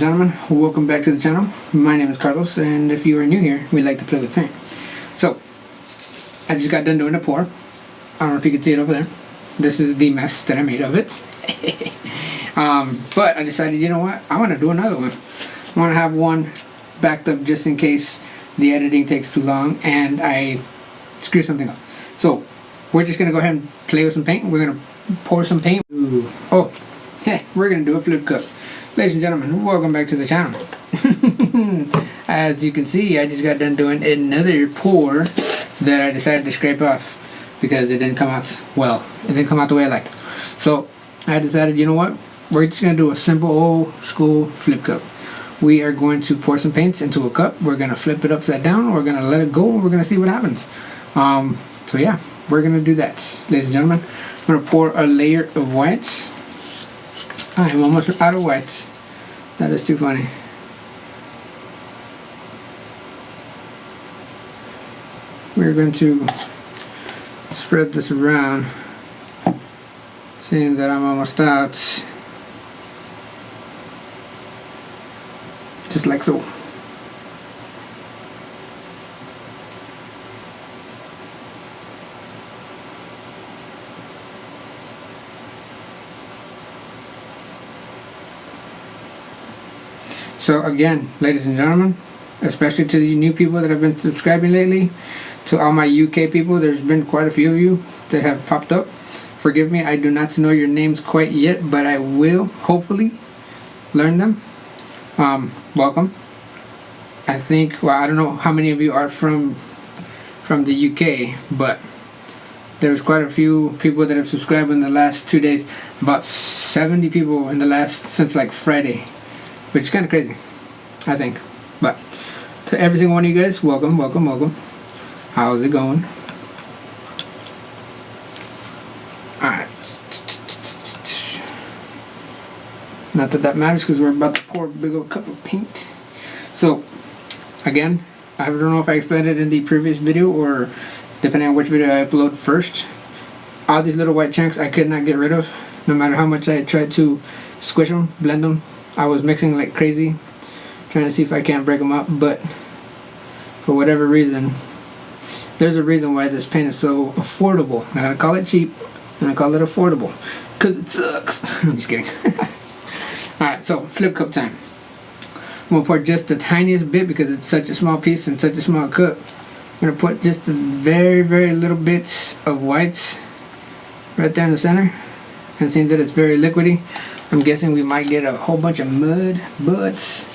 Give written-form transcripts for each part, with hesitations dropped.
and gentlemen, welcome back to the channel. My name is Carlos, and if you are new here, we like to play with paint. So, I just got done doing a pour. I don't know if you can see it over there. This is the mess that I made of it. But I decided, you know what, I want to do another one. I want to have one backed up just in case the editing takes too long and I screw something up. So, we're just going to go ahead and play with some paint. We're going to pour some paint. Ooh. Oh, hey, we're going to do a flip cup. Ladies and gentlemen, welcome back to the channel. As you can see, I just got done doing another pour that I decided to scrape off because it didn't come out well. It didn't come out the way I liked. So I decided, you know what, we're just going to do a simple old school flip cup. We are going to pour some paints into a cup. We're going to flip it upside down. We're going to let it go. And we're going to see what happens. So yeah, we're going to do that. Ladies and gentlemen, I'm going to pour a layer of whites. I'm almost out of whites. That is too funny. We're going to spread this around, seeing that I'm almost out. Just like so. So again, ladies and gentlemen, especially to the new people that have been subscribing lately, to all my UK people, there's been quite a few of you that have popped up. Forgive me, I do not know your names quite yet, but I will hopefully learn them. Welcome. I think, well, I don't know how many of you are from the UK, but there's quite a few people that have subscribed in the last 2 days. About 70 people in the last, since like Friday. Which is kind of crazy, I think. But to every single one of you guys, welcome, welcome, welcome. How's it going? Alright. Not that that matters because we're about to pour a big old cup of paint. So, again, I don't know if I explained it in the previous video or depending on which video I upload first. All these little white chunks I could not get rid of. No matter how much I tried to squish them, blend them. I was mixing like crazy, trying to see if I can't break them up, but for whatever reason, there's a reason why this paint is so affordable. I'm gonna call it cheap, and I call it affordable, because it sucks. I'm just kidding. Alright, so flip cup time. I'm gonna pour just the tiniest bit because it's such a small piece and such a small cup. I'm gonna put just the very, very little bits of whites right there in the center, and seeing that it's very liquidy, I'm guessing we might get a whole bunch of mud, but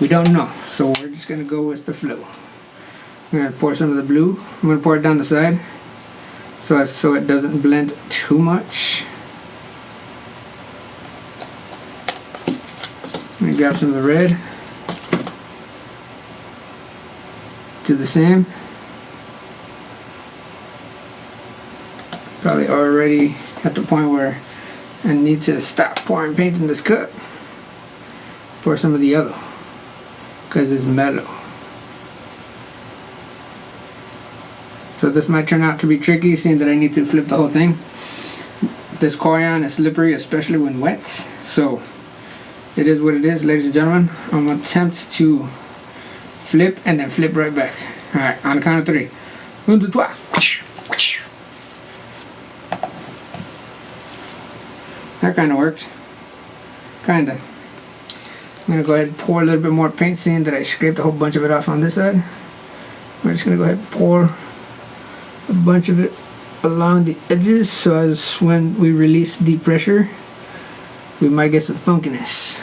we don't know. So we're just going to go with the flow. I'm going to pour some of the blue. I'm going to pour it down the side so it doesn't blend too much. I'm going to grab some of the red. Do the same. Probably already at the point where I need to stop pouring paint in this cup. Pour some of the yellow because it's mellow. So this might turn out to be tricky, seeing that I need to flip the whole thing. This corian is slippery, especially when wet. So it is what it is, ladies and gentlemen. I'm going to attempt to flip and then flip right back. Alright, on the count of 3. 1, 2, 3. That kind of worked. Kinda. I'm going to go ahead and pour a little bit more paint, seeing that I scraped a whole bunch of it off on this side. We're just going to go ahead and pour a bunch of it along the edges, so as when we release the pressure, we might get some funkiness.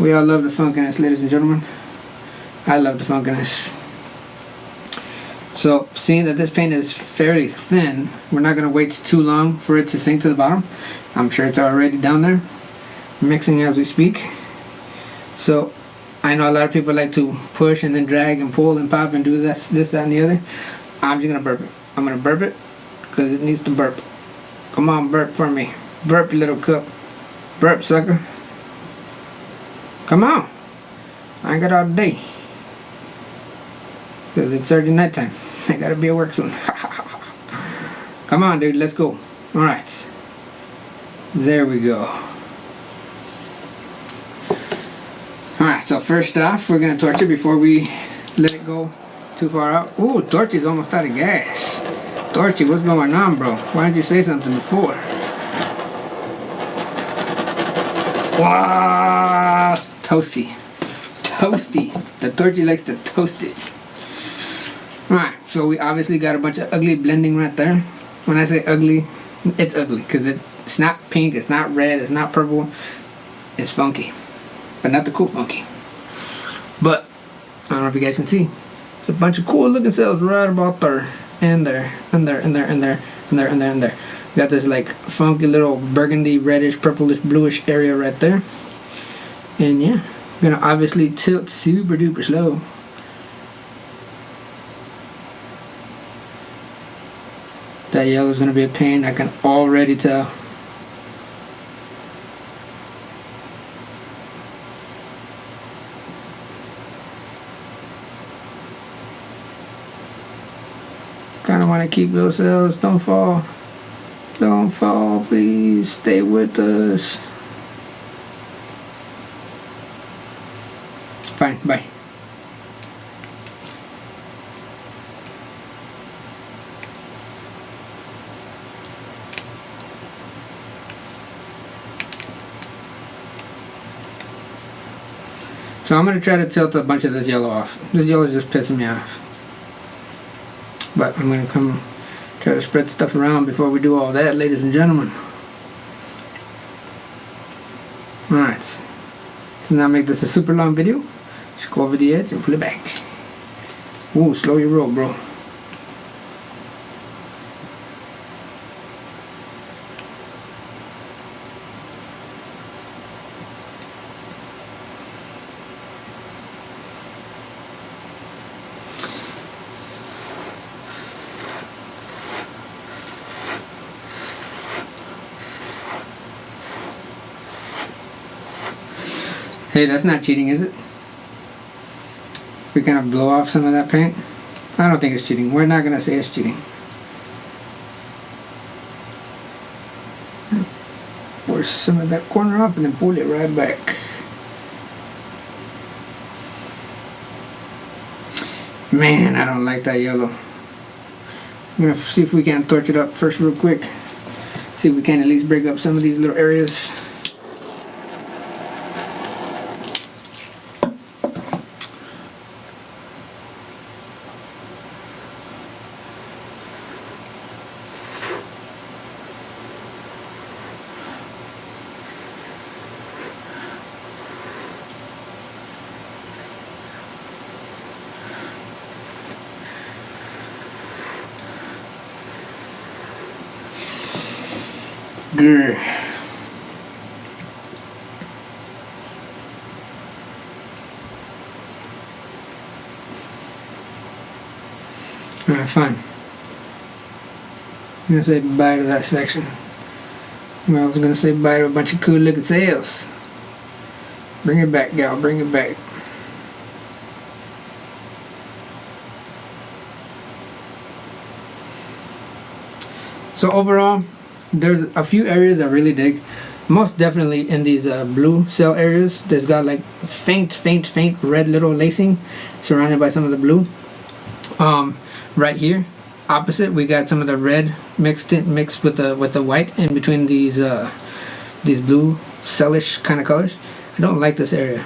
We all love the funkiness, ladies and gentlemen. I love the funkiness. So, seeing that this paint is fairly thin, we're not going to wait too long for it to sink to the bottom. I'm sure it's already down there, mixing as we speak. So, I know a lot of people like to push and then drag and pull and pop and do this, that, and the other. I'm just going to burp it. I'm going to burp it because it needs to burp. Come on, burp for me. Burp, you little cup. Burp, sucker. Come on. I ain't got all day. Because it's already nighttime. I gotta be at work soon. Come on, dude, let's go. Alright. There we go. Alright, so first off, we're gonna torch it before we let it go too far out. Ooh, Torchy's almost out of gas. Torchy, what's going on, bro? Why didn't you say something before? Wow! Toasty. Toasty. The Torchy likes to toast it. Alright, so we obviously got a bunch of ugly blending right there. When I say ugly, it's ugly because it's not pink, it's not red, it's not purple. It's funky. But not the cool funky. But I don't know if you guys can see. It's a bunch of cool looking cells right about there. And there. And there. And there. And there. And there. And there. And there. We got this like funky little burgundy, reddish, purplish, bluish area right there. And yeah, we're gonna obviously tilt super duper slow. That yellow is gonna be a pain, I can already tell. Kinda wanna keep those cells, don't fall. Don't fall, please stay with us. Fine, bye. So I'm going to try to tilt a bunch of this yellow off. This yellow is just pissing me off. But I'm going to come try to spread stuff around before we do all that, ladies and gentlemen. Alright. So now make this a super long video. Just go over the edge and pull it back. Ooh, slow your roll, bro. Hey, that's not cheating, is it? We kind of blow off some of that paint. I don't think it's cheating. We're not gonna say it's cheating. Pour some of that corner off and then pull it right back. Man, I don't like that yellow. I'm gonna see if we can torch it up first real quick. See if we can at least break up some of these little areas. Grr. Alright, fine. I'm gonna say bye to that section. Well, I was gonna say bye to a bunch of cool looking cells. Bring it back, gal, bring it back. So overall, there's a few areas I really dig. Most definitely in these blue cell areas. There's got like faint red little lacing surrounded by some of the blue. Right here, opposite, we got some of the red mixed with the white in between these blue cellish kind of colors. I don't like this area.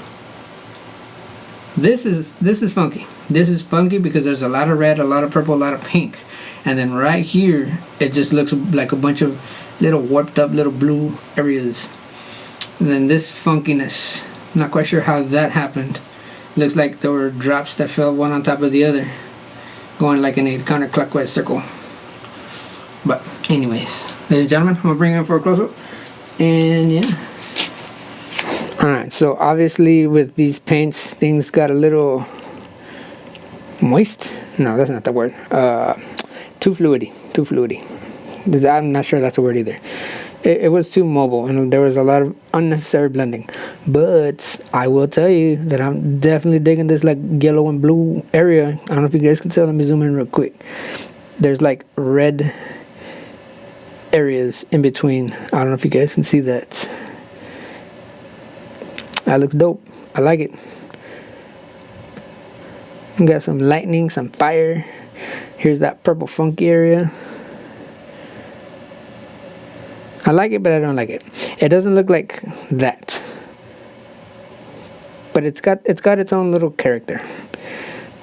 This is funky. This is funky because there's a lot of red, a lot of purple, a lot of pink. And then right here, it just looks like a bunch of little warped up little blue areas. And then this funkiness, not quite sure how that happened. Looks like there were drops that fell one on top of the other, going like in a counterclockwise circle. But anyways, ladies and gentlemen, I'm gonna bring it in for a close-up. And yeah. Alright, so obviously with these paints, things got a little moist. No, that's not the word. Too fluidy. I'm not sure that's a word either. It was too mobile and there was a lot of unnecessary blending. But I will tell you that I'm definitely digging this like yellow and blue area. I don't know if you guys can tell. Let me zoom in real quick. There's like red areas in between. I don't know if you guys can see that. That looks dope. I like it. We got some lightning, some fire. Here's that purple funky area. I like it, but I don't like it. It doesn't look like that, but it's got its own little character.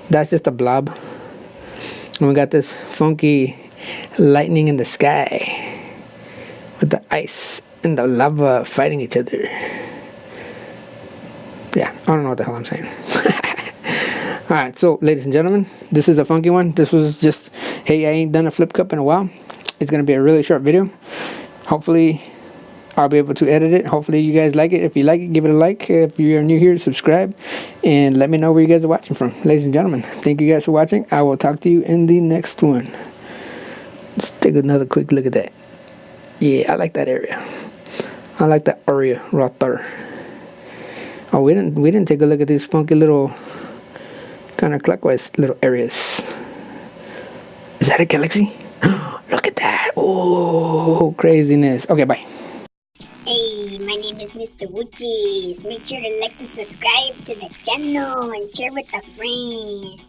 That's just a blob. And we got this funky lightning in the sky with the ice and the lava fighting each other. Yeah, I don't know what the hell I'm saying. Alright, so ladies and gentlemen, this is a funky one. This was just, hey, I ain't done a flip cup in a while. It's going to be a really short video. Hopefully I'll be able to edit it. Hopefully you guys like it. If you like it, give it a like. If you're new here, subscribe. And let me know where you guys are watching from. Ladies and gentlemen, thank you guys for watching. I will talk to you in the next one. Let's take another quick look at that. Yeah, I like that area. I like that area right there. Oh, we didn't take a look at these funky little kind of clockwise little areas. Is that a galaxy? Look at that. Oh, craziness. Okay, bye. Hey, my name is Mr. Woochies. Make sure to like and subscribe to the channel and share with a friend.